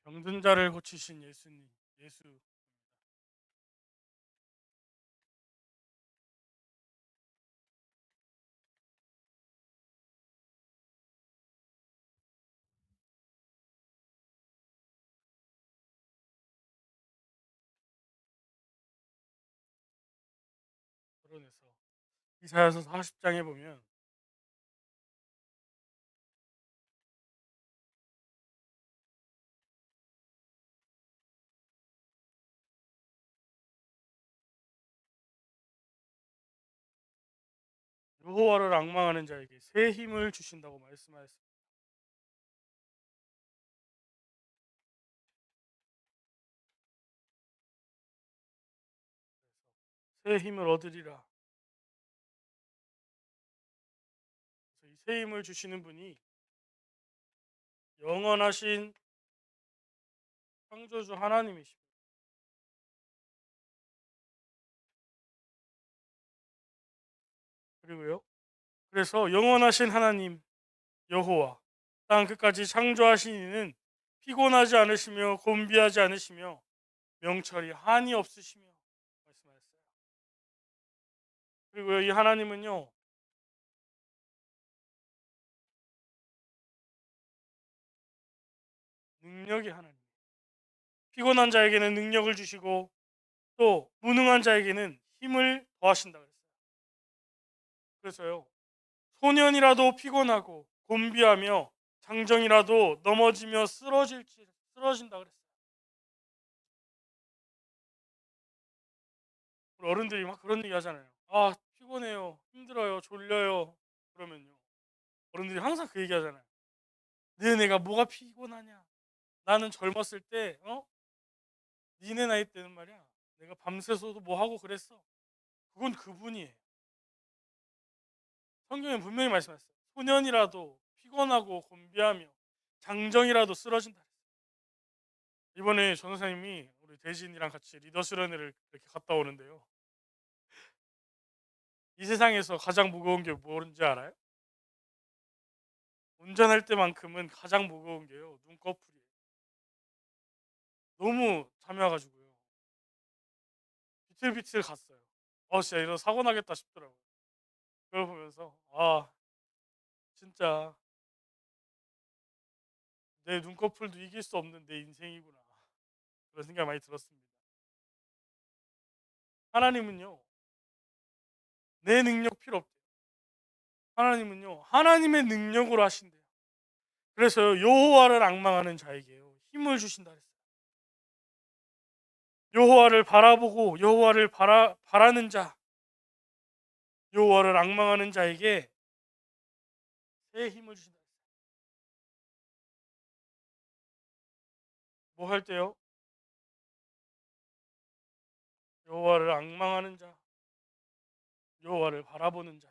병든 자를 고치신 예수님, 예수. 드러내서 이사야서 40장에 보면 여호와를 앙망하는 자에게 새 힘을 주신다고 말씀하였습니다. 새 힘을 얻으리라. 그래서 이 새 힘을 주시는 분이 영원하신 창조주 하나님이십니다. 그리고요. 그래서 영원하신 하나님 여호와 땅 끝까지 창조하신 이는 피곤하지 않으시며 곤비하지 않으시며 명철이 한이 없으시며 말씀하셨어요. 그리고 이 하나님은요. 능력의 하나님. 피곤한 자에게는 능력을 주시고 또 무능한 자에게는 힘을 더하신다 그랬어요. 그래서요. 소년이라도 피곤하고 곤비하며 장정이라도 넘어지며 쓰러진다 그랬어요. 우리 어른들이 막 그런 얘기 하잖아요. 아, 피곤해요. 힘들어요. 졸려요. 그러면요. 어른들이 항상 그 얘기 하잖아요. 내가 뭐가 피곤하냐? 나는 젊었을 때, 니네 나이 때는 말이야. 내가 밤새서도 뭐 하고 그랬어. 그건 그분이에요. 성경에 분명히 말씀하셨어요. 소년이라도 피곤하고 곤비하며 장정이라도 쓰러진다. 이번에 전도사님이 우리 대진이랑 같이 리더 수련회를 이렇게 갔다 오는데요. 이 세상에서 가장 무거운 게 뭔지 알아요? 운전할 때만큼은 가장 무거운 게요. 눈꺼풀이에요. 너무 잠해가지고요. 비틀비틀 갔어요. 진짜 이런 사고 나겠다 싶더라고요. 그걸 보면서 진짜 내 눈꺼풀도 이길 수 없는 내 인생이구나. 그런 생각이 많이 들었습니다. 하나님은요. 내 능력 필요 없대요. 하나님은요. 하나님의 능력으로 하신대요. 그래서 여호와를 앙망하는 자에게요. 힘을 주신다 그랬어요. 여호와를 바라보고 여호와를 바라는 자, 여호와를 앙망하는 자에게 새 힘을 주신다. 뭐 할 때요? 여호와를 앙망하는 자, 여호와를 바라보는 자.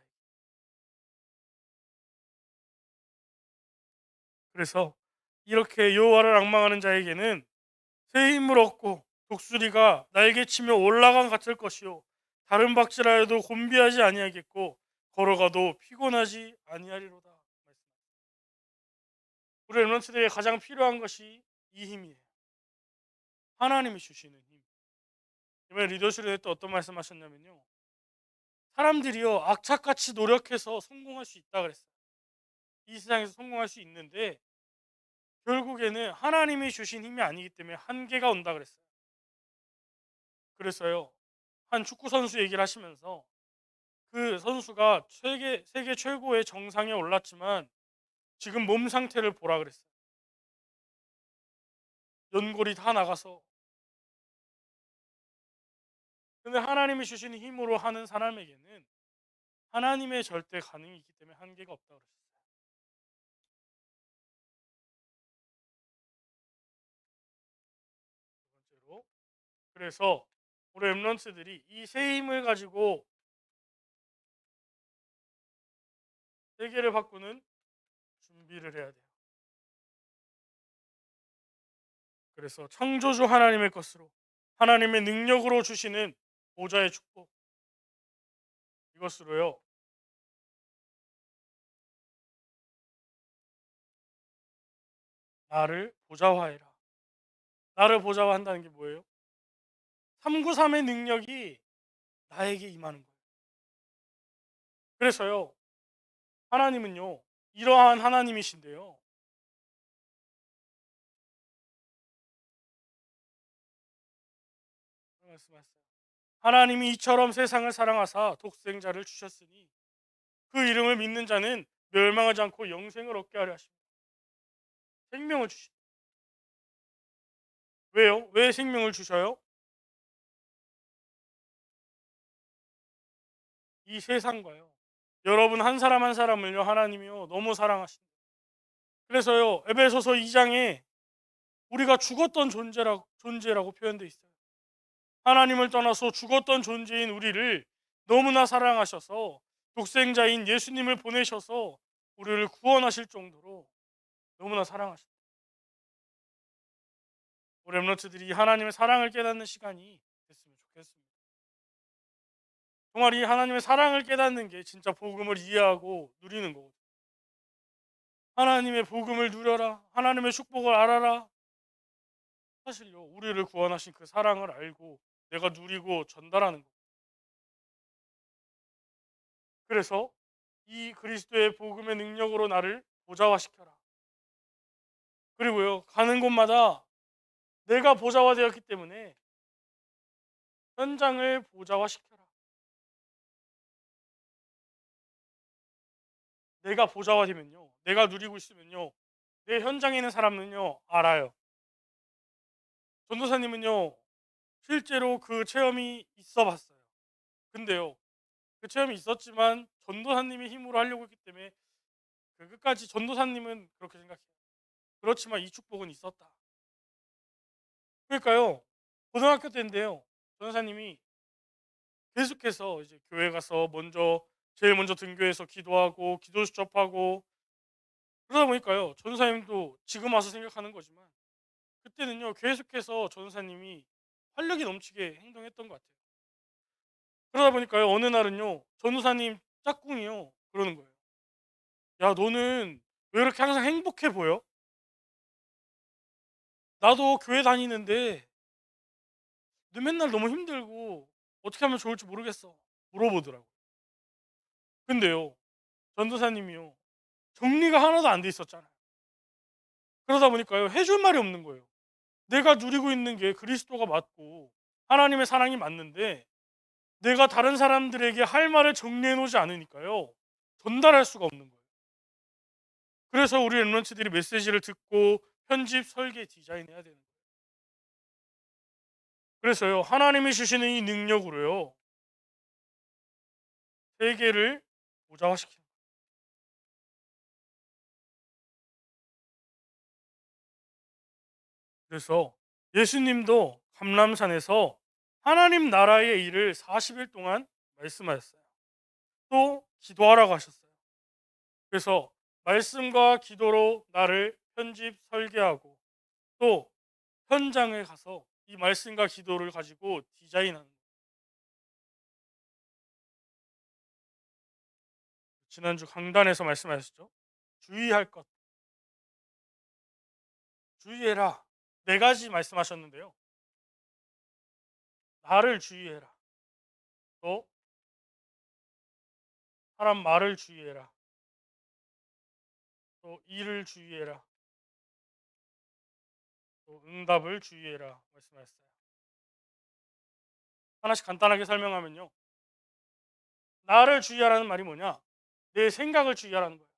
그래서 이렇게 여호와를 앙망하는 자에게는 새 힘을 얻고 독수리가 날개치며 올라간 같을 것이요 다른 박질하여도 곤비하지 아니하겠고 걸어가도 피곤하지 아니하리로다. 우리 랩런트들에게 가장 필요한 것이 이 힘이에요. 하나님이 주시는 힘. 이번에 리더십에 또 어떤 말씀하셨냐면요. 사람들이요 악착같이 노력해서 성공할 수 있다 그랬어요. 이 세상에서 성공할 수 있는데 결국에는 하나님이 주신 힘이 아니기 때문에 한계가 온다 그랬어요. 그래서요 한 축구 선수 얘기를 하시면서 그 선수가 세계 최고의 정상에 올랐지만 지금 몸 상태를 보라 그랬어요. 연골이 다 나가서. 근데 하나님이 주시는 힘으로 하는 사람에게는 하나님의 절대 가능이 있기 때문에 한계가 없다 그랬어요. 두 번째로 그래서 우리 엠런츠들이 이 새 힘을 가지고 세계를 바꾸는 준비를 해야 돼요. 그래서 창조주 하나님의 것으로 하나님의 능력으로 주시는 보좌의 축복 이것으로요. 나를 보좌화해라. 나를 보좌한다는 게 뭐예요? 393의 능력이 나에게 임하는 거예요. 그래서요, 하나님은요, 이러한 하나님이신데요. 말씀하세요. 하나님이 이처럼 세상을 사랑하사 독생자를 주셨으니 그 이름을 믿는 자는 멸망하지 않고 영생을 얻게 하려 하십니다. 생명을 주시. 왜요? 왜 생명을 주셔요? 이 세상과요. 여러분 한 사람 한 사람을요 하나님이요 너무 사랑하십니다. 그래서요 에베소서 2장에 우리가 죽었던 존재라고 표현되어 있어요. 하나님을 떠나서 죽었던 존재인 우리를 너무나 사랑하셔서 독생자인 예수님을 보내셔서 우리를 구원하실 정도로 너무나 사랑하십니다. 우리 렘넌트들이 하나님의 사랑을 깨닫는 시간이 됐으면 좋겠습니다. 정말 이 하나님의 사랑을 깨닫는 게 진짜 복음을 이해하고 누리는 거거든요. 하나님의 복음을 누려라. 하나님의 축복을 알아라. 사실요 우리를 구원하신 그 사랑을 알고 내가 누리고 전달하는 거. 그래서 이 그리스도의 복음의 능력으로 나를 보좌화시켜라. 그리고요 가는 곳마다 내가 보좌화되었기 때문에 현장을 보좌화시켜라. 내가 보좌화되면요 내가 누리고 있으면요 내 현장에 있는 사람은요 알아요. 전도사님은요 실제로 그 체험이 있어 봤어요. 근데요 그 체험이 있었지만 전도사님의 힘으로 하려고 했기 때문에 그 끝까지 전도사님은 그렇게 생각해요. 그렇지만 이 축복은 있었다. 그러니까요 고등학교 때인데요 전도사님이 계속해서 이제 교회 가서 제일 먼저 등교해서 기도하고 기도 수첩하고 그러다 보니까요 전도사님도 지금 와서 생각하는 거지만 그때는요 계속해서 전도사님이 활력이 넘치게 행동했던 것 같아요. 그러다 보니까요 어느 날은요 전도사님 짝꿍이요 그러는 거예요. 야 너는 왜 이렇게 항상 행복해 보여? 나도 교회 다니는데 너 맨날 너무 힘들고 어떻게 하면 좋을지 모르겠어 물어보더라고. 근데요 전도사님이요 정리가 하나도 안 돼 있었잖아요. 그러다 보니까요 해줄 말이 없는 거예요. 내가 누리고 있는 게 그리스도가 맞고 하나님의 사랑이 맞는데 내가 다른 사람들에게 할 말을 정리해 놓지 않으니까요 전달할 수가 없는 거예요. 그래서 우리 랩런츠들이 메시지를 듣고 편집, 설계, 디자인해야 되는 거예요. 그래서요 하나님이 주시는 이 능력으로요 세계를 보좌화시키는 거예요. 그래서 예수님도 감람산에서 하나님 나라의 일을 40일 동안 말씀하셨어요. 또 기도하라고 하셨어요. 그래서 말씀과 기도로 나를 편집, 설계하고 또 현장에 가서 이 말씀과 기도를 가지고 디자인하는 거예요. 지난주 강단에서 말씀하셨죠. 주의할 것, 주의해라. 네 가지 말씀하셨는데요. 나를 주의해라. 또 사람 말을 주의해라. 또 일을 주의해라. 또 응답을 주의해라 말씀하셨어요. 하나씩 간단하게 설명하면요. 나를 주의하라는 말이 뭐냐? 내 생각을 주의하라는 거예요.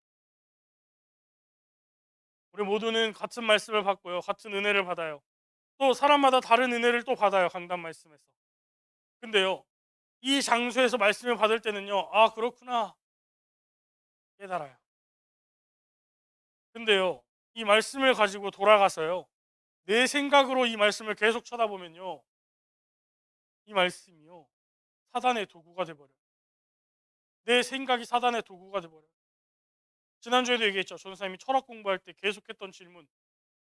우리 모두는 같은 말씀을 받고요. 같은 은혜를 받아요. 또 사람마다 다른 은혜를 또 받아요. 강단 말씀에서. 근데요. 이 장소에서 말씀을 받을 때는요. 아, 그렇구나. 깨달아요. 근데요. 이 말씀을 가지고 돌아가서요. 내 생각으로 이 말씀을 계속 쳐다보면요. 이 말씀이요. 사단의 도구가 돼버려요. 내 생각이 사단의 도구가 돼버려요. 지난주에도 얘기했죠. 전사님이 철학 공부할 때 계속했던 질문.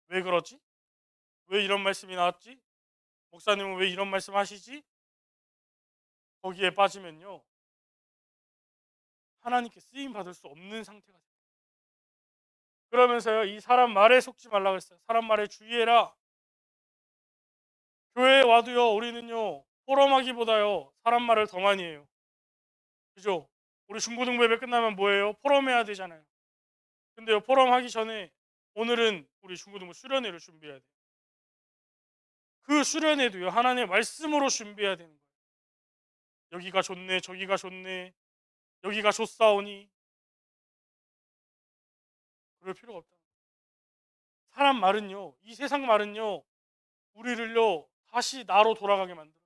왜 그러지? 왜 이런 말씀이 나왔지? 목사님은 왜 이런 말씀 하시지? 거기에 빠지면요. 하나님께 쓰임 받을 수 없는 상태가 돼요. 그러면서요. 이 사람 말에 속지 말라 그랬어요. 사람 말에 주의해라. 교회에 와도요, 우리는요, 포럼하기보다요, 사람 말을 더 많이 해요. 그죠? 우리 중고등부 예배 끝나면 뭐예요? 포럼해야 되잖아요. 근데요, 포럼하기 전에 오늘은 우리 중고등부 수련회를 준비해야 돼요. 그 수련회도요, 하나님의 말씀으로 준비해야 되는 거예요. 여기가 좋네, 저기가 좋네, 여기가 좋사오니, 그럴 필요가 없다. 사람 말은요, 이 세상 말은요, 우리를요, 다시 나로 돌아가게 만들어요.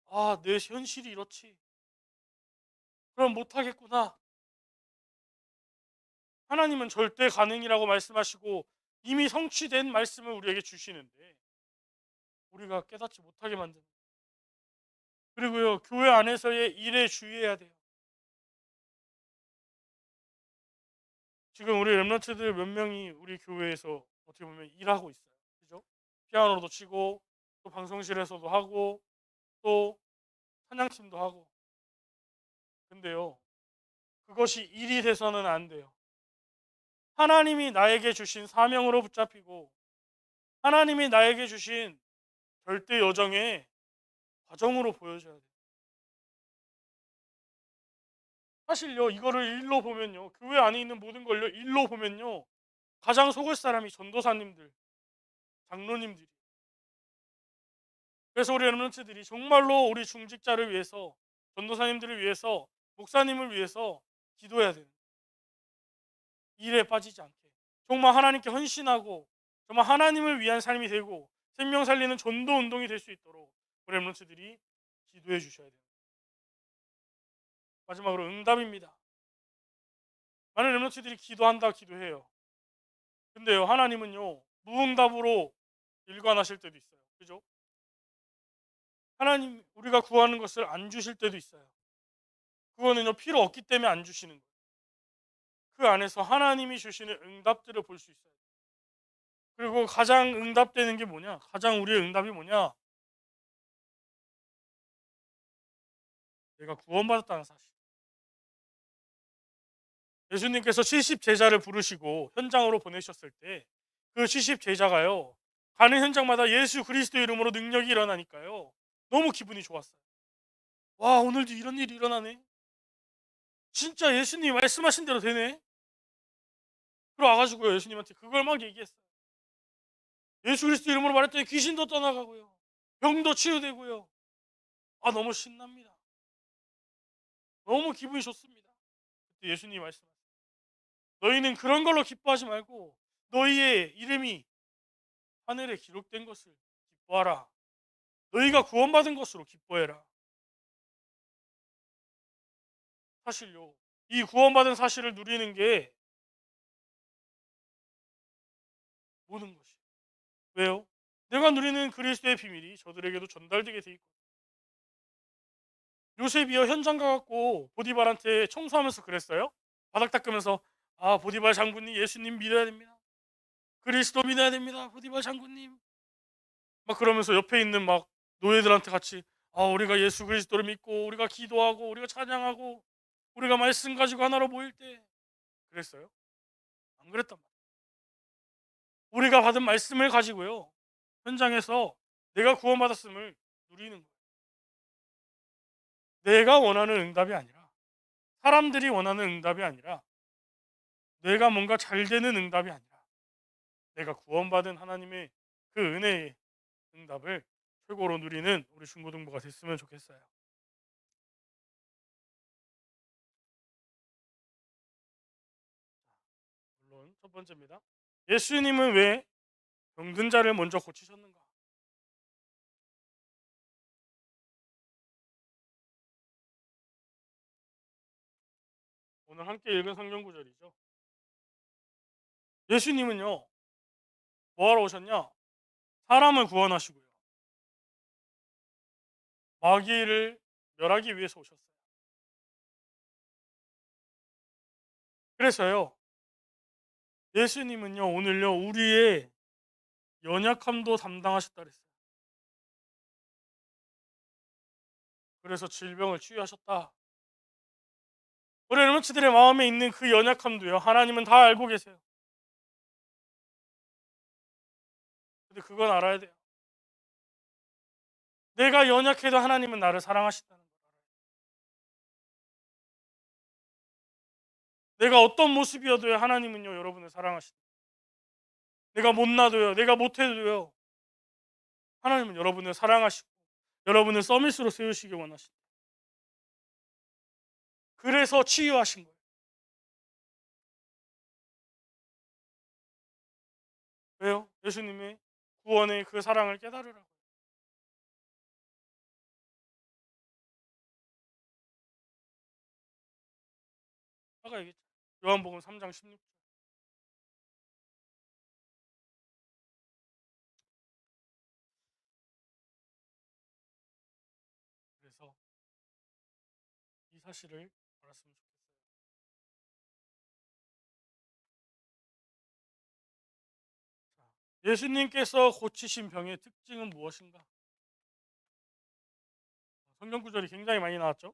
아, 내 현실이 이렇지. 그럼 못하겠구나. 하나님은 절대 가능이라고 말씀하시고 이미 성취된 말씀을 우리에게 주시는데 우리가 깨닫지 못하게 만드는 거예요. 그리고요, 교회 안에서의 일에 주의해야 돼요. 지금 우리 랩런트들 몇 명이 우리 교회에서 어떻게 보면 일하고 있어요. 그죠? 피아노도 치고 또 방송실에서도 하고 또 찬양팀도 하고. 근데요, 그것이 일이 돼서는 안 돼요. 하나님이 나에게 주신 사명으로 붙잡히고 하나님이 나에게 주신 절대 여정의 과정으로 보여줘야 돼요. 사실요, 이거를 일로 보면요, 교회 안에 있는 모든 걸요, 일로 보면요, 가장 속을 사람이 전도사님들, 장로님들이. 그래서 우리 렘넌트들이 정말로 우리 중직자를 위해서, 전도사님들을 위해서, 목사님을 위해서 기도해야 돼요. 일에 빠지지 않게. 정말 하나님께 헌신하고 정말 하나님을 위한 삶이 되고 생명 살리는 전도 운동이 될 수 있도록 우리 렘넌트들이 기도해 주셔야 돼요. 마지막으로 응답입니다. 많은 렘넌트들이 기도한다 기도해요. 근데요, 하나님은요, 무응답으로 일관하실 때도 있어요. 그죠? 하나님, 우리가 구하는 것을 안 주실 때도 있어요. 그거는요, 필요 없기 때문에 안 주시는 거예요. 그 안에서 하나님이 주시는 응답들을 볼 수 있어요. 그리고 가장 응답되는 게 뭐냐? 가장 우리의 응답이 뭐냐? 내가 구원받았다는 사실. 예수님께서 70 제자를 부르시고 현장으로 보내셨을 때 그 70 제자가요, 가는 현장마다 예수 그리스도 이름으로 능력이 일어나니까요, 너무 기분이 좋았어요. 와, 오늘도 이런 일이 일어나네. 진짜 예수님이 말씀하신 대로 되네. 들어와가지고요, 예수님한테 그걸 막 얘기했어요. 예수 그리스도 이름으로 말했더니 귀신도 떠나가고요, 병도 치유되고요. 아, 너무 신납니다. 너무 기분이 좋습니다. 그때 예수님이 말씀하셨어요. 너희는 그런 걸로 기뻐하지 말고 너희의 이름이 하늘에 기록된 것을 기뻐하라. 너희가 구원받은 것으로 기뻐해라. 사실요, 이 구원받은 사실을 누리는 게 모든 것이. 왜요? 내가 누리는 그리스도의 비밀이 저들에게도 전달되게 돼 있고, 요셉이요, 현장 가갖고 보디발한테 청소하면서 그랬어요. 바닥 닦으면서, 아, 보디발 장군님, 예수님 믿어야 됩니다. 그리스도 믿어야 됩니다. 보디발 장군님. 막 그러면서 옆에 있는 막 노예들한테 같이, 아, 우리가 예수 그리스도를 믿고 우리가 기도하고 우리가 찬양하고 우리가 말씀 가지고 하나로 모일 때 그랬어요? 안 그랬단 말이에요. 우리가 받은 말씀을 가지고요, 현장에서 내가 구원받았음을 누리는 거예요. 내가 원하는 응답이 아니라, 사람들이 원하는 응답이 아니라, 내가 뭔가 잘 되는 응답이 아니라 내가 구원받은 하나님의 그 은혜의 응답을 최고로 누리는 우리 중고등부가 됐으면 좋겠어요. 물론 첫 번째입니다. 예수님은 왜 병든 자를 먼저 고치셨는가? 오늘 함께 읽은 성경 구절이죠. 예수님은요, 뭐하러 오셨냐? 사람을 구원하시고요, 마귀를 멸하기 위해서 오셨어요. 그래서요, 예수님은요, 오늘요, 우리의 연약함도 담당하셨다 그랬어요. 그래서 질병을 치유하셨다. 우리 르모치들의 마음에 있는 그 연약함도요, 하나님은 다 알고 계세요. 근데 그건 알아야 돼요. 내가 연약해도 하나님은 나를 사랑하신다는 걸 알아요. 내가 어떤 모습이어도요, 하나님은요, 여러분을 사랑하신다. 내가 못나도요, 내가 못해도요, 하나님은 여러분을 사랑하시고 여러분을 서밋으로 세우시기 원하신다. 그래서 치유하신 거예요. 왜요? 예수님의 구원의 그 사랑을 깨달으라고. 아까 얘기했죠. 요한복음 3장 16절. 그래서 이 사실을 알았으면 좋겠어요. 자, 예수님께서 고치신 병의 특징은 무엇인가? 성경 구절이 굉장히 많이 나왔죠.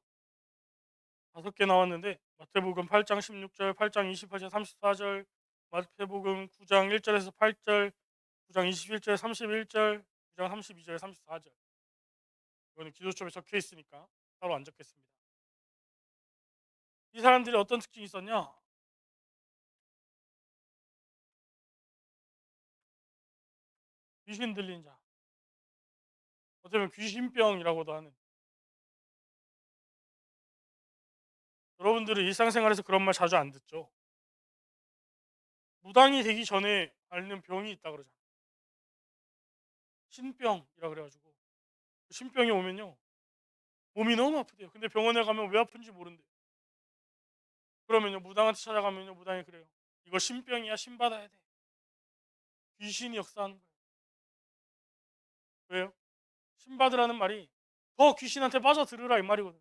5개 나왔는데 마태복음 8장 16절, 8장 28절, 34절, 마태복음 9장 1절에서 8절, 9장 21절, 31절, 9장 32절, 34절. 이거는 기도첩에 적혀 있으니까 따로 안 적겠습니다. 이 사람들이 어떤 특징이 있었냐? 귀신 들린 자, 어쩌면 귀신병이라고도 하는. 여러분들은 일상생활에서 그런 말 자주 안 듣죠. 무당이 되기 전에 앓는 병이 있다 그러잖아요. 신병이라 그래가지고 신병이 오면요, 몸이 너무 아프대요. 근데 병원에 가면 왜 아픈지 모른대요. 그러면요, 무당한테 찾아가면요, 무당이 그래요. 이거 신병이야, 신 받아야 돼. 귀신이 역사하는 거예요. 왜요? 신 받으라는 말이 더 귀신한테 빠져들으라 이 말이거든.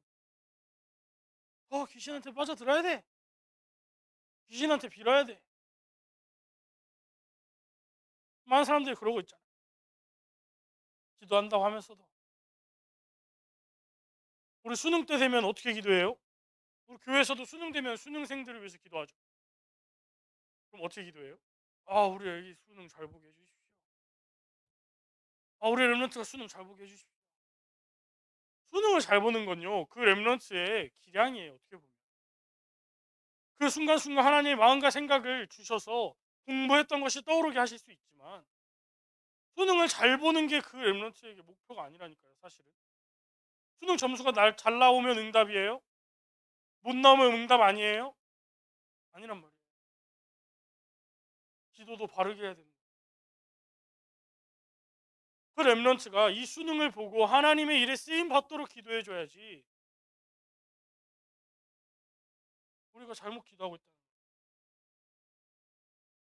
더 귀신한테 빠져들어야 돼. 귀신한테 빌어야 돼. 많은 사람들이 그러고 있잖아. 기도한다고 하면서도. 우리 수능 때 되면 어떻게 기도해요? 우리 교회에서도 수능 되면 수능생들을 위해서 기도하죠. 그럼 어떻게 기도해요? 아, 우리 애기 수능 잘 보게 해주십시오. 아, 우리 랩런트가 수능 잘 보게 해주십시오. 수능을 잘 보는 건요, 그 랩런트의 기량이에요. 어떻게 보면 그 순간순간 하나님의 마음과 생각을 주셔서 공부했던 것이 떠오르게 하실 수 있지만, 수능을 잘 보는 게 그 랩런트에게 목표가 아니라니까요. 사실은 수능 점수가 잘 나오면 응답이에요? 못 나오면 응답 아니에요? 아니란 말이에요. 기도도 바르게 해야 됩니다. 그 랩런트가 이 수능을 보고 하나님의 일에 쓰임 받도록 기도해 줘야지, 우리가 잘못 기도하고 있다는 거예요.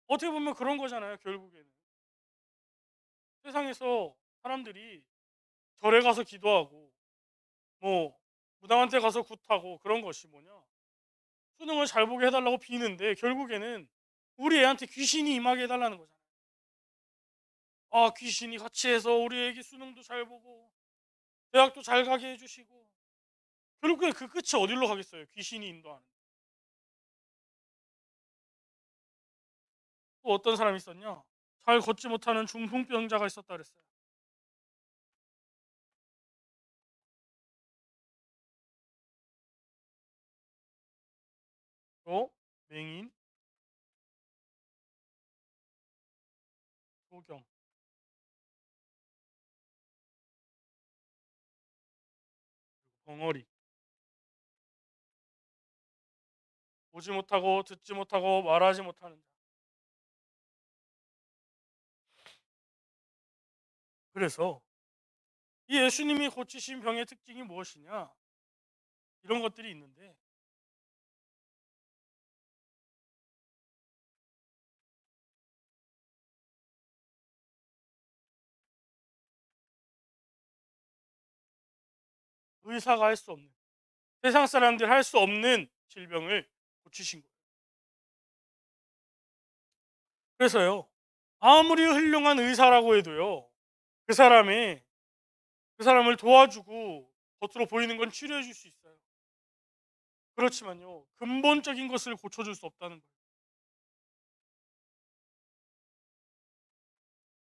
어떻게 보면 그런 거잖아요. 결국에는 세상에서 사람들이 절에 가서 기도하고 뭐 무당한테 가서 굿하고 그런 것이 뭐냐, 수능을 잘 보게 해달라고 비는데 결국에는 우리 애한테 귀신이 임하게 해달라는 거잖아요. 아, 귀신이 같이 해서 우리 애기 수능도 잘 보고 대학도 잘 가게 해주시고, 결국엔 그 끝이 어디로 가겠어요? 귀신이 인도하는. 또 어떤 사람이 있었냐? 잘 걷지 못하는 중풍병자가 있었다 그랬어요. 또 맹인, 소경, 벙어리, 보지 못하고 듣지 못하고 말하지 못하는 자. 그래서 이 예수님이 고치신 병의 특징이 무엇이냐? 이런 것들이 있는데, 의사가 할 수 없는, 세상 사람들 할 수 없는 질병을 고치신 거예요. 그래서요, 아무리 훌륭한 의사라고 해도요, 그 사람이 그 사람을 도와주고 겉으로 보이는 건 치료해 줄 수 있어요. 그렇지만요, 근본적인 것을 고쳐줄 수 없다는 거예요.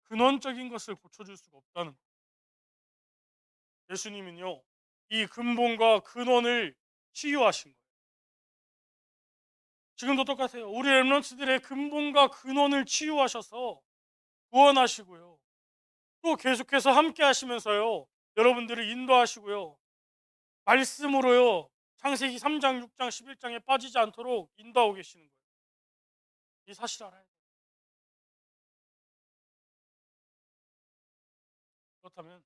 근원적인 것을 고쳐줄 수가 없다는 거예요. 예수님은요, 이 근본과 근원을 치유하신 거예요. 지금도 똑같아요. 우리 렘넌트들의 근본과 근원을 치유하셔서 구원하시고요. 또 계속해서 함께 하시면서요, 여러분들을 인도하시고요. 말씀으로요, 창세기 3장, 6장, 11장에 빠지지 않도록 인도하고 계시는 거예요. 이 사실 알아야 돼요. 그렇다면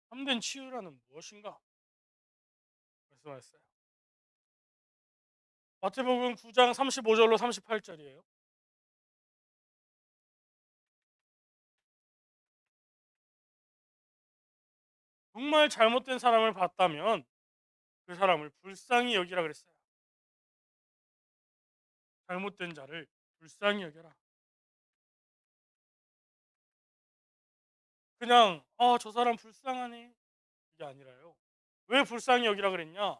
참된 치유라는 무엇인가 말씀하셨어요. 마태복음 9장 35절로 38절이에요. 정말 잘못된 사람을 봤다면 그 사람을 불쌍히 여기라 그랬어요. 잘못된 자를 불쌍히 여겨라. 그냥 저 사람 불쌍하네 이게 아니라요. 왜 불쌍히 여기라 그랬냐?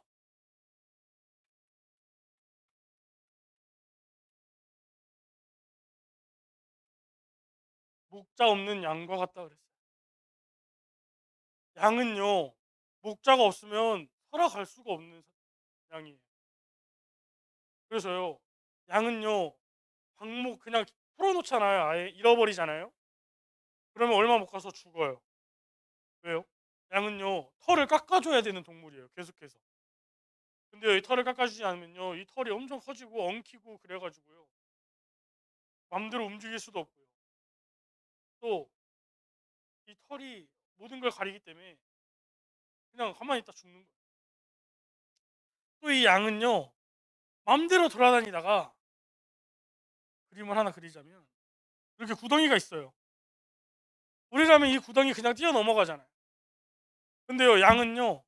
목자 없는 양과 같다 그랬어요. 양은요, 목자가 없으면 살아갈 수가 없는 양이에요. 그래서요, 양은요, 방목 그냥 풀어놓잖아요. 아예 잃어버리잖아요. 그러면 얼마 못 가서 죽어요. 왜요? 양은요, 털을 깎아줘야 되는 동물이에요. 계속해서. 근데 이 털을 깎아주지 않으면요, 이 털이 엄청 커지고 엉키고 그래가지고요, 맘대로 움직일 수도 없고요. 또 이 털이 모든 걸 가리기 때문에 그냥 가만히 있다 죽는 거예요. 또 이 양은요, 맘대로 돌아다니다가 그림을 하나 그리자면 이렇게 구덩이가 있어요. 우리라면 이 구덩이 그냥 뛰어 넘어가잖아요. 근데요, 양은요,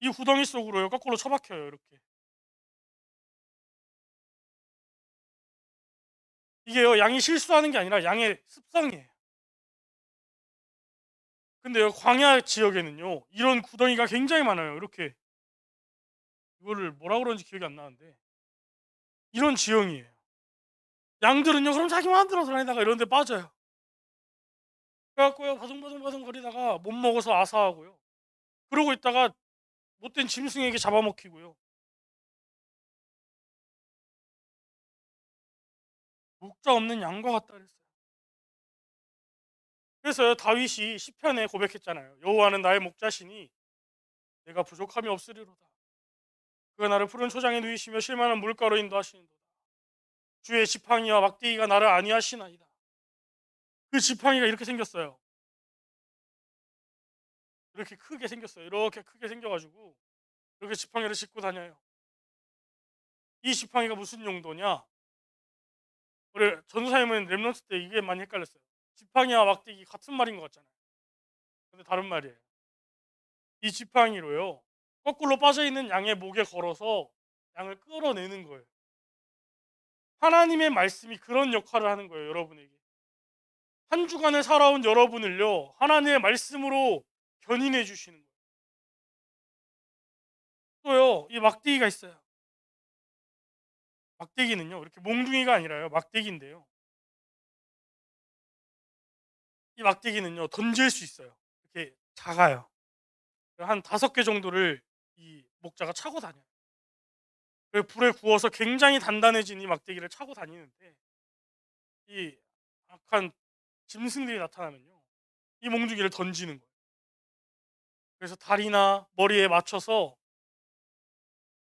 이 구덩이 속으로요, 거꾸로 처박혀요. 이렇게. 이게요, 양이 실수하는 게 아니라 양의 습성이에요. 근데요, 광야 지역에는요, 이런 구덩이가 굉장히 많아요. 이렇게. 이거를 뭐라 그러는지 기억이 안 나는데 이런 지형이에요. 양들은요, 그럼 자기 마음대로 돌아다니다가 이런 데 빠져요. 그래갖고요, 바둥바둥 거리다가 못 먹어서 아사하고요. 그러고 있다가 못된 짐승에게 잡아먹히고요. 목자 없는 양과 같다 그랬어요. 그래서 다윗이 시편에 고백했잖아요. 여호와는 나의 목자시니 내가 부족함이 없으리로다. 그가 나를 푸른 초장에 누이시며 쉴만한 물가로 인도하시는도다. 주의 지팡이와 막대기가 나를 안위하시나이다. 그 지팡이가 이렇게 생겼어요. 이렇게 크게 생겼어요. 이렇게 크게 생겨가지고 이렇게 지팡이를 짚고 다녀요. 이 지팡이가 무슨 용도냐? 우리 전사님은 랩런트 때 이게 많이 헷갈렸어요. 지팡이와 막대기 같은 말인 것 같잖아요. 근데 다른 말이에요. 이 지팡이로요, 거꾸로 빠져있는 양의 목에 걸어서 양을 끌어내는 거예요. 하나님의 말씀이 그런 역할을 하는 거예요. 여러분에게 한 주간을 살아온 여러분을요, 하나님의 말씀으로 견인해 주시는 거예요. 또요, 이 막대기가 있어요. 막대기는요, 이렇게 몽둥이가 아니라요, 막대기인데요, 이 막대기는요, 던질 수 있어요. 이렇게 작아요. 한 5개 정도를 이 목자가 차고 다녀요. 불에 구워서 굉장히 단단해진 이 막대기를 차고 다니는데, 이 악한 짐승들이 나타나면요, 이 몽둥이를 던지는 거예요. 그래서 다리나 머리에 맞춰서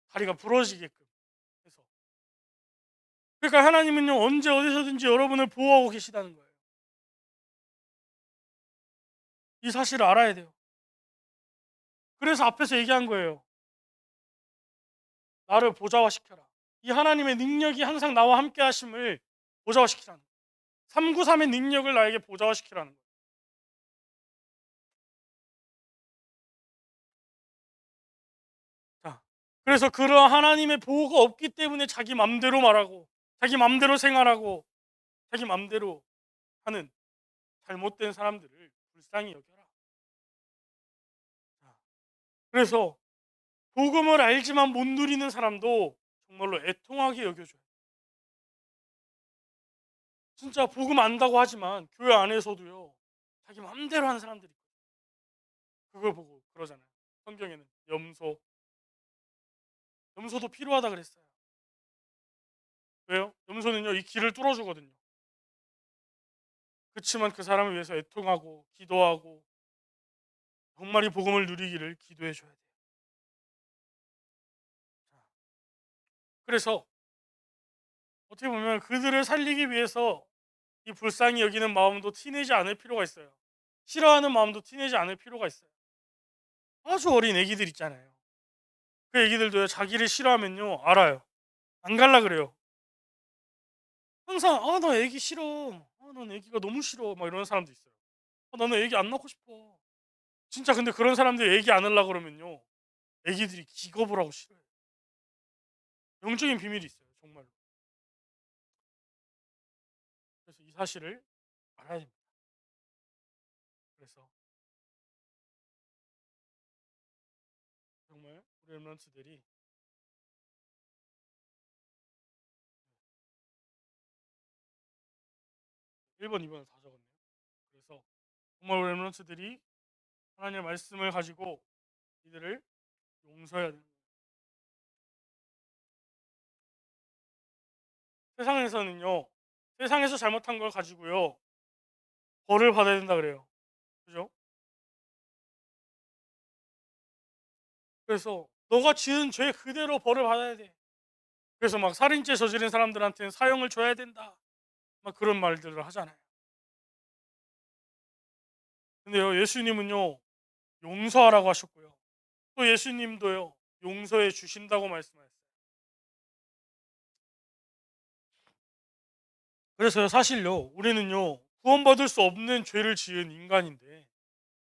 다리가 부러지게끔 해서. 그러니까 하나님은요, 언제 어디서든지 여러분을 보호하고 계시다는 거예요. 이 사실을 알아야 돼요. 그래서 앞에서 얘기한 거예요. 나를 보좌화시켜라. 이 하나님의 능력이 항상 나와 함께 하심을 보좌화시키라는 거예요. 393의 능력을 나에게 보좌화시키라는 거예요. 자, 그래서 그러한 하나님의 보호가 없기 때문에 자기 맘대로 말하고 자기 맘대로 생활하고 자기 맘대로 하는 잘못된 사람들을 불쌍히 여겨라. 자, 그래서 복음을 알지만 못 누리는 사람도 정말로 애통하게 여겨줘요. 진짜 복음 안다고 하지만 교회 안에서도요 자기 맘대로 하는 사람들이 있거든요. 그걸 보고 그러잖아요. 성경에는 염소도 필요하다 그랬어요. 왜요? 염소는요 이 길을 뚫어주거든요. 그렇지만 그 사람을 위해서 애통하고 기도하고 정말 이 복음을 누리기를 기도해 줘야 돼요. 자, 그래서 어떻게 보면 그들을 살리기 위해서 이 불쌍히 여기는 마음도 티내지 않을 필요가 있어요. 싫어하는 마음도 티내지 않을 필요가 있어요. 아주 어린 애기들 있잖아요. 그 애기들도요 자기를 싫어하면요 알아요. 안 갈라 그래요. 항상 나 애기 싫어. 난 애기가 너무 싫어. 막 이러는 사람도 있어요. 나는 애기 안 낳고 싶어. 진짜 근데 그런 사람들이 애기 안 하려 그러면요 애기들이 기겁을 하고 싫어요. 영적인 비밀이 있어요 정말로. 그래서 이 사실을 알아야 됩니다. 그래서 정말 우리 렘런트들이 1번, 2번을 다 적었네요. 그래서 정말 우리 렘런트들이 하나님의 말씀을 가지고 이들을 용서해야 됩니다. 세상에서는요 세상에서 잘못한 걸 가지고요 벌을 받아야 된다 그래요. 그죠? 그래서 너가 지은 죄 그대로 벌을 받아야 돼. 그래서 막 살인죄 저지른 사람들한테는 사형을 줘야 된다. 막 그런 말들을 하잖아요. 근데요 예수님은요 용서하라고 하셨고요. 또 예수님도요 용서해 주신다고 말씀하셨어요. 그래서 사실요 우리는요 구원받을 수 없는 죄를 지은 인간인데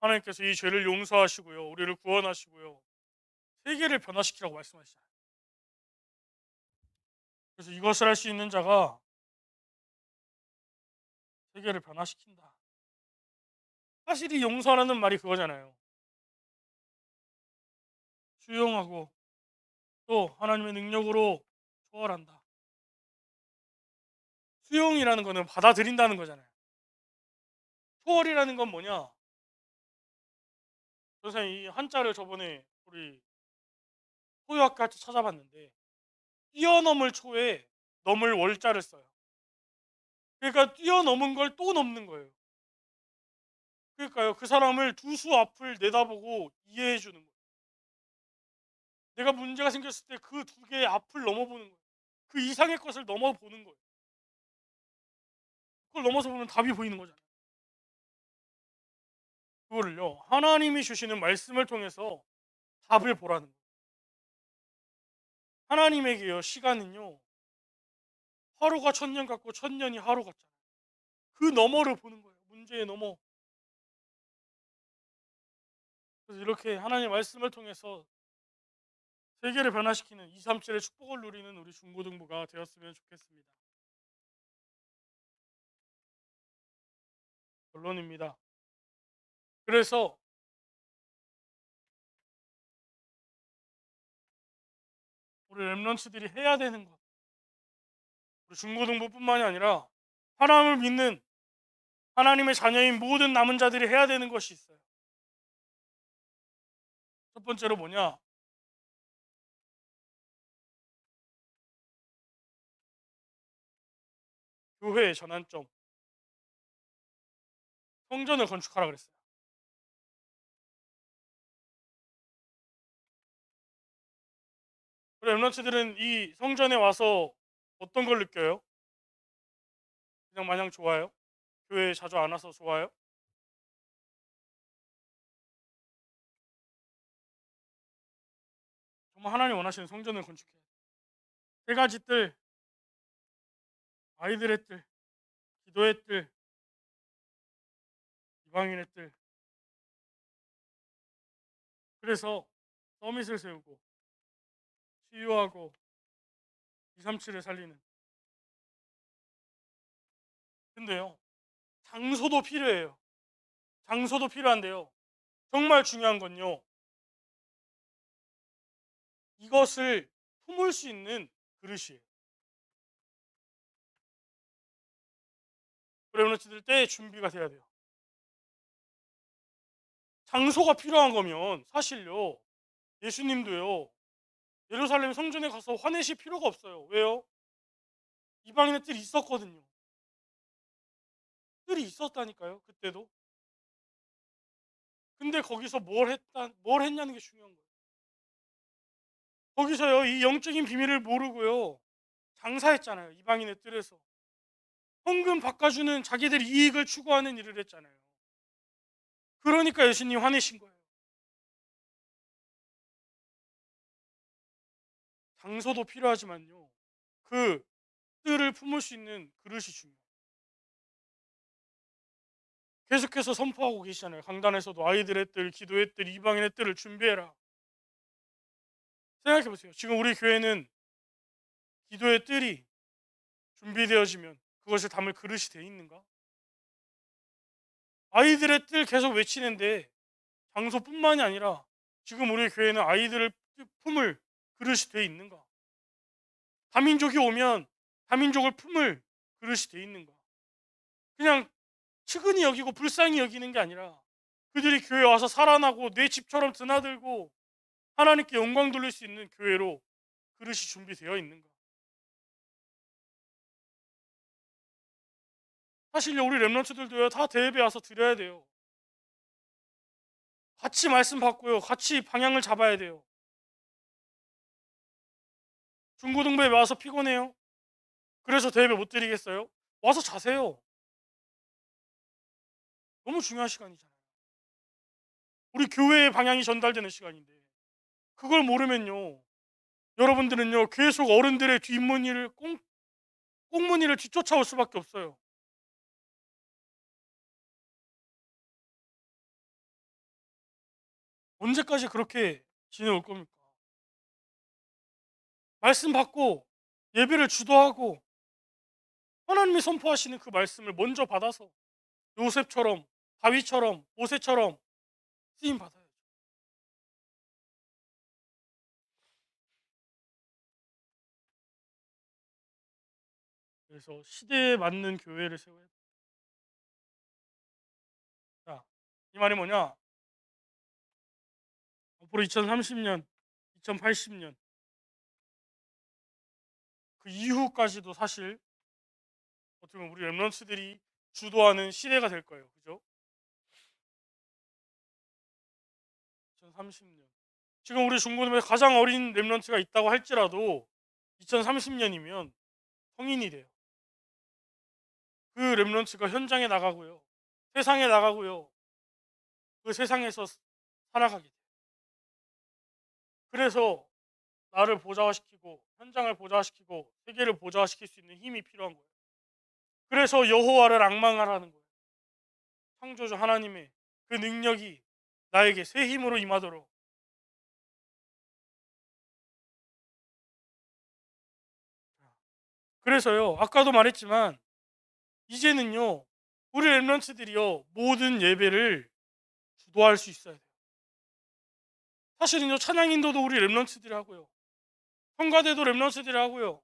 하나님께서 이 죄를 용서하시고요 우리를 구원하시고요 세계를 변화시키라고 말씀하시잖아요. 그래서 이것을 할 수 있는 자가 세계를 변화시킨다. 사실 이 용서라는 말이 그거잖아요. 수용하고 또 하나님의 능력으로 초월한다. 수용이라는 거는 받아들인다는 거잖아요. 초월이라는 건 뭐냐? 선생님 이 한자를 저번에 우리 소유학교 할 때 찾아봤는데 뛰어넘을 초에 넘을 월자를 써요. 그러니까 뛰어넘은 걸 또 넘는 거예요. 그러니까요 그 사람을 두 수 앞을 내다보고 이해해 주는 거예요. 내가 문제가 생겼을 때 그 두 개의 앞을 넘어보는 거예요. 그 이상의 것을 넘어보는 거예요. 그걸 넘어서 보면 답이 보이는 거잖아요. 그거를요 하나님이 주시는 말씀을 통해서 답을 보라는 거예요. 하나님에게요 시간은요 하루가 천년 같고 천년이 하루 같잖아요. 그 너머를 보는 거예요. 문제의 너머. 그래서 이렇게 하나님의 말씀을 통해서 세계를 변화시키는 237의 축복을 누리는 우리 중고등부가 되었으면 좋겠습니다. 결론입니다. 그래서 우리 렘런츠들이 해야 되는 것, 우리 중고등부뿐만이 아니라 하나님을 믿는 하나님의 자녀인 모든 남은 자들이 해야 되는 것이 있어요. 첫 번째로 뭐냐? 교회의 전환점, 성전을 건축하라 그랬어요. 우리 렘런츠들은 이 성전에 와서 어떤 걸 느껴요? 그냥 마냥 좋아요? 교회에 자주 안 와서 좋아요? 정말 하나님 원하시는 성전을 건축해야 돼요. 세 가지 뜰, 아이들의 뜰, 기도의 뜰, 이방인의 뜰. 그래서 서밋을 세우고 치유하고 237을 살리는. 근데요 장소도 필요해요. 장소도 필요한데요 정말 중요한 건요 이것을 품을 수 있는 그릇이에요. 렘넌트들 때 준비가 돼야 돼요. 장소가 필요한 거면 사실요, 예수님도요, 예루살렘 성전에 가서 화내실 필요가 없어요. 왜요? 이방인의 뜰이 있었거든요. 뜰이 있었다니까요, 그때도. 근데 거기서 뭘 했냐는 게 중요한 거예요. 거기서요, 이 영적인 비밀을 모르고요, 장사했잖아요. 이방인의 뜰에서. 헌금 바꿔주는 자기들 이익을 추구하는 일을 했잖아요. 그러니까 예수님 화내신 거예요. 장소도 필요하지만요, 그 뜰을 품을 수 있는 그릇이 중요해요. 계속해서 선포하고 계시잖아요. 강단에서도 아이들의 뜰, 기도의 뜰, 이방인의 뜰을 준비해라. 생각해 보세요. 지금 우리 교회는 기도의 뜰이 준비되어지면 그것을 담을 그릇이 돼 있는가? 아이들의 뜰 계속 외치는데 장소뿐만이 아니라 지금 우리 교회는 아이들을 품을 그릇이 돼 있는가? 다민족이 오면 다민족을 품을 그릇이 돼 있는가? 그냥 측은히 여기고 불쌍히 여기는 게 아니라 그들이 교회에 와서 살아나고 내 집처럼 드나들고 하나님께 영광 돌릴 수 있는 교회로 그릇이 준비되어 있는가? 사실 우리 렘넌트들도요, 다 대회에 와서 드려야 돼요. 같이 말씀 받고요, 같이 방향을 잡아야 돼요. 중고등부에 와서 피곤해요? 그래서 대회 못 드리겠어요? 와서 자세요. 너무 중요한 시간이잖아요. 우리 교회의 방향이 전달되는 시간인데 그걸 모르면요, 여러분들은요, 계속 어른들의 뒷문의를 꽁무니를 뒤쫓아올 수밖에 없어요. 언제까지 그렇게 지내올 겁니까? 말씀 받고 예배를 주도하고 하나님이 선포하시는 그 말씀을 먼저 받아서 요셉처럼, 다윗처럼, 모세처럼 쓰임 받아야죠. 그래서 시대에 맞는 교회를 세워야 돼요. 자, 이 말이 뭐냐? 앞으로 2030년, 2080년 그 이후까지도 사실 어떻게 보면 우리 렘넌트들이 주도하는 시대가 될 거예요. 그죠? 2030년. 지금 우리 중고등부에 가장 어린 렘넌트가 있다고 할지라도 2030년이면 성인이 돼요. 그 렘넌트가 현장에 나가고요, 세상에 나가고요, 그 세상에서 살아가게 돼요. 그래서 나를 보좌화시키고 현장을 보좌화시키고 세계를 보좌화시킬 수 있는 힘이 필요한 거예요. 그래서 여호와를 앙망하라는 거예요. 창조주 하나님의 그 능력이 나에게 새 힘으로 임하도록. 그래서요, 아까도 말했지만 이제는요, 우리 렘넌트들이요, 모든 예배를 주도할 수 있어야 돼요. 사실은요, 찬양 인도도 우리 렘넌트들이 하고요, 성가대도 렘넌트들이 하고요.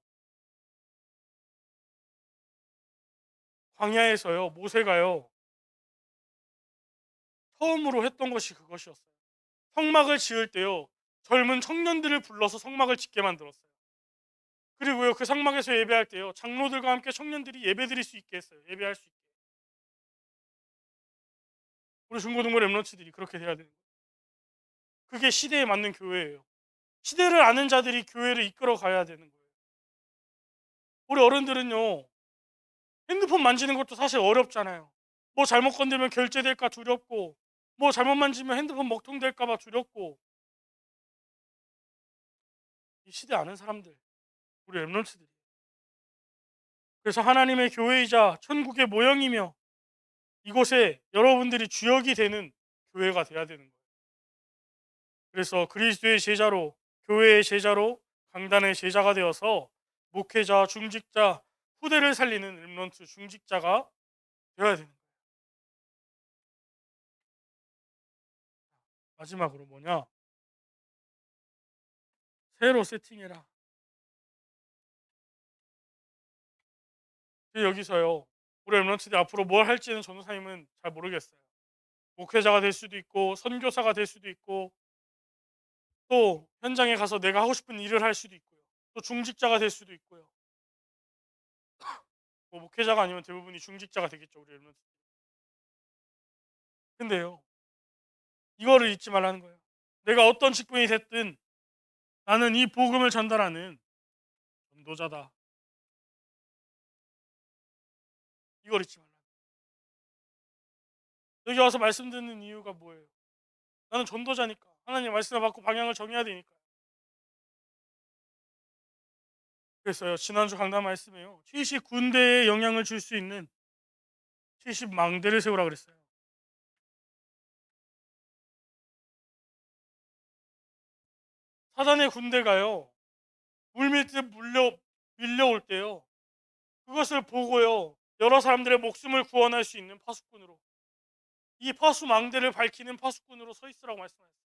광야에서요, 모세가요, 처음으로 했던 것이 그것이었어요. 성막을 지을 때요, 젊은 청년들을 불러서 성막을 짓게 만들었어요. 그리고요, 그 성막에서 예배할 때요, 장로들과 함께 청년들이 예배드릴 수 있게 했어요. 예배할 수 있게. 우리 중고등부 렘넌트들이 그렇게 돼야 되는 거예요. 그게 시대에 맞는 교회예요. 시대를 아는 자들이 교회를 이끌어 가야 되는 거예요. 우리 어른들은요, 핸드폰 만지는 것도 사실 어렵잖아요. 뭐 잘못 건드리면 결제될까 두렵고, 뭐 잘못 만지면 핸드폰 먹통될까 봐 두렵고. 이 시대 아는 사람들, 우리 렘넌트들이. 그래서 하나님의 교회이자 천국의 모형이며 이곳에 여러분들이 주역이 되는 교회가 돼야 되는 거예요. 그래서 그리스도의 제자로, 교회의 제자로, 강단의 제자가 되어서 목회자, 중직자, 후대를 살리는 렘넌트 중직자가 되어야 되는 거예요. 마지막으로 뭐냐? 새로 세팅해라. 여기서요, 우리 렘넌트들이 앞으로 뭘 할지는 전도사님은 잘 모르겠어요. 목회자가 될 수도 있고 선교사가 될 수도 있고 또 현장에 가서 내가 하고 싶은 일을 할 수도 있고요. 또 중직자가 될 수도 있고요. 뭐 목회자가 아니면 대부분이 중직자가 되겠죠, 우리 렘넌트. 근데요, 이거를 잊지 말라는 거예요. 내가 어떤 직분이 됐든 나는 이 복음을 전달하는 전도자다. 이걸 잊지 말라. 여기 와서 말씀 듣는 이유가 뭐예요? 나는 전도자니까. 하나님 말씀을 받고 방향을 정해야 되니까. 그래서요, 지난주 강단 말씀에요. 70군데에 영향을 줄 수 있는 70망대를 세우라 그랬어요. 사단의 군대가요, 물밀듯 밀려올 때요, 그것을 보고요, 여러 사람들의 목숨을 구원할 수 있는 파수꾼으로, 이 파수망대를 밝히는 파수꾼으로 서 있으라고 말씀하셨어요.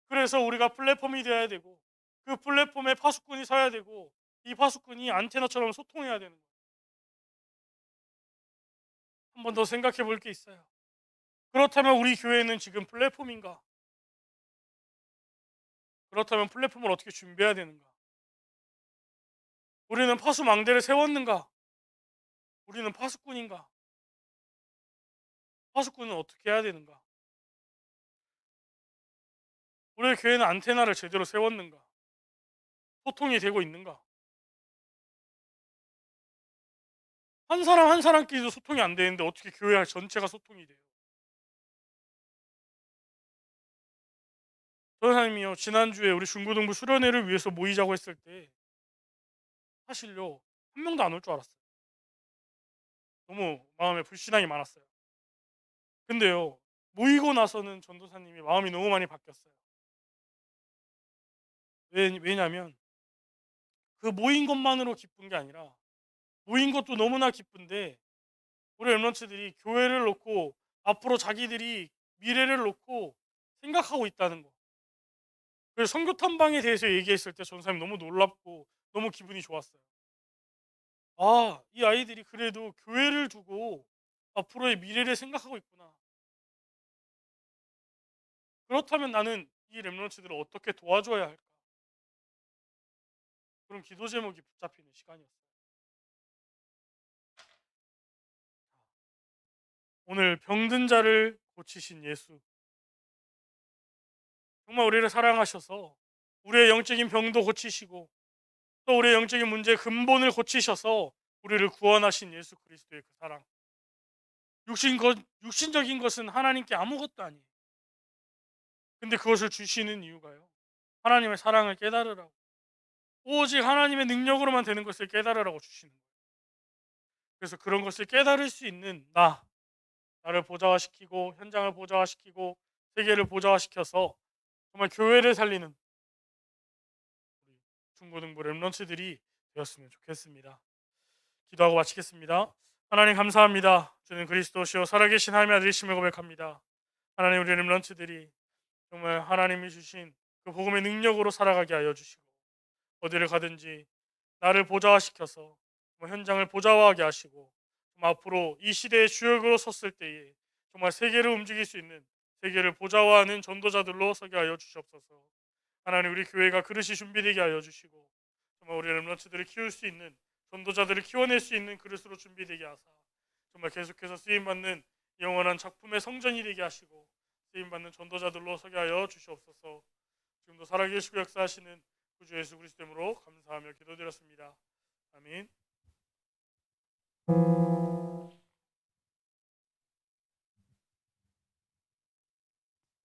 그래서 우리가 플랫폼이 되어야 되고, 그 플랫폼에 파수꾼이 서야 되고, 이 파수꾼이 안테나처럼 소통해야 되는 거예요. 한 번 더 생각해 볼 게 있어요. 그렇다면 우리 교회는 지금 플랫폼인가? 그렇다면 플랫폼을 어떻게 준비해야 되는가? 우리는 파수망대를 세웠는가? 우리는 파수꾼인가? 파수꾼은 어떻게 해야 되는가? 우리 교회는 안테나를 제대로 세웠는가? 소통이 되고 있는가? 한 사람 한 사람끼리도 소통이 안 되는데 어떻게 교회 전체가 소통이 돼요? 전사님이요, 지난주에 우리 중고등부 수련회를 위해서 모이자고 했을 때 사실요, 한 명도 안 올 줄 알았어요. 너무 마음에 불신앙이 많았어요. 근데요, 모이고 나서는 전도사님이 마음이 너무 많이 바뀌었어요. 왜냐면 그 모인 것만으로 기쁜 게 아니라, 모인 것도 너무나 기쁜데 우리 엠런츠들이 교회를 놓고 앞으로 자기들이 미래를 놓고 생각하고 있다는 거. 그래서 선교 탐방에 대해서 얘기했을 때 전사님 너무 놀랍고 너무 기분이 좋았어요. 아, 이 아이들이 그래도 교회를 두고 앞으로의 미래를 생각하고 있구나. 그렇다면 나는 이 렘넌트들을 어떻게 도와줘야 할까? 그런 기도 제목이 붙잡히는 시간이었어요. 오늘 병든 자를 고치신 예수, 정말 우리를 사랑하셔서 우리의 영적인 병도 고치시고 또 우리의 영적인 문제의 근본을 고치셔서 우리를 구원하신 예수 그리스도의 그 사랑. 육신적인 것은 하나님께 아무것도 아니에요. 근데 그것을 주시는 이유가요, 하나님의 사랑을 깨달으라고, 오직 하나님의 능력으로만 되는 것을 깨달으라고 주시는 거예요. 그래서 그런 것을 깨달을 수 있는 나를 보좌화시키고 현장을 보좌화시키고 세계를 보좌화시켜서 정말 교회를 살리는 우리 중고등부 렘넌트들이 되었으면 좋겠습니다. 기도하고 마치겠습니다. 하나님 감사합니다. 주는 그리스도시요 살아계신 하나님의 아들이심을 고백합니다. 하나님, 우리 렘넌트들이 정말 하나님이 주신 그 복음의 능력으로 살아가게 하여 주시고 어디를 가든지 나를 보좌화시켜서 현장을 보좌화하게 하시고 앞으로 이 시대의 주역으로 섰을 때에 정말 세계를 움직일 수 있는, 세계를 보좌화하는 전도자들로 서게 하여 주시옵소서. 하나님, 우리 교회가 그릇이 준비되게 하여 주시고 정말 우리 렘넌트들을 키울 수 있는, 전도자들을 키워낼 수 있는 그릇으로 준비되게 하사 정말 계속해서 쓰임받는 영원한 작품의 성전이 되게 하시고 쓰임받는 전도자들로 서게 하여 주시옵소서. 지금도 살아계시고 역사하시는 구주 예수 그리스도 이름으로 감사하며 기도드렸습니다. 아멘.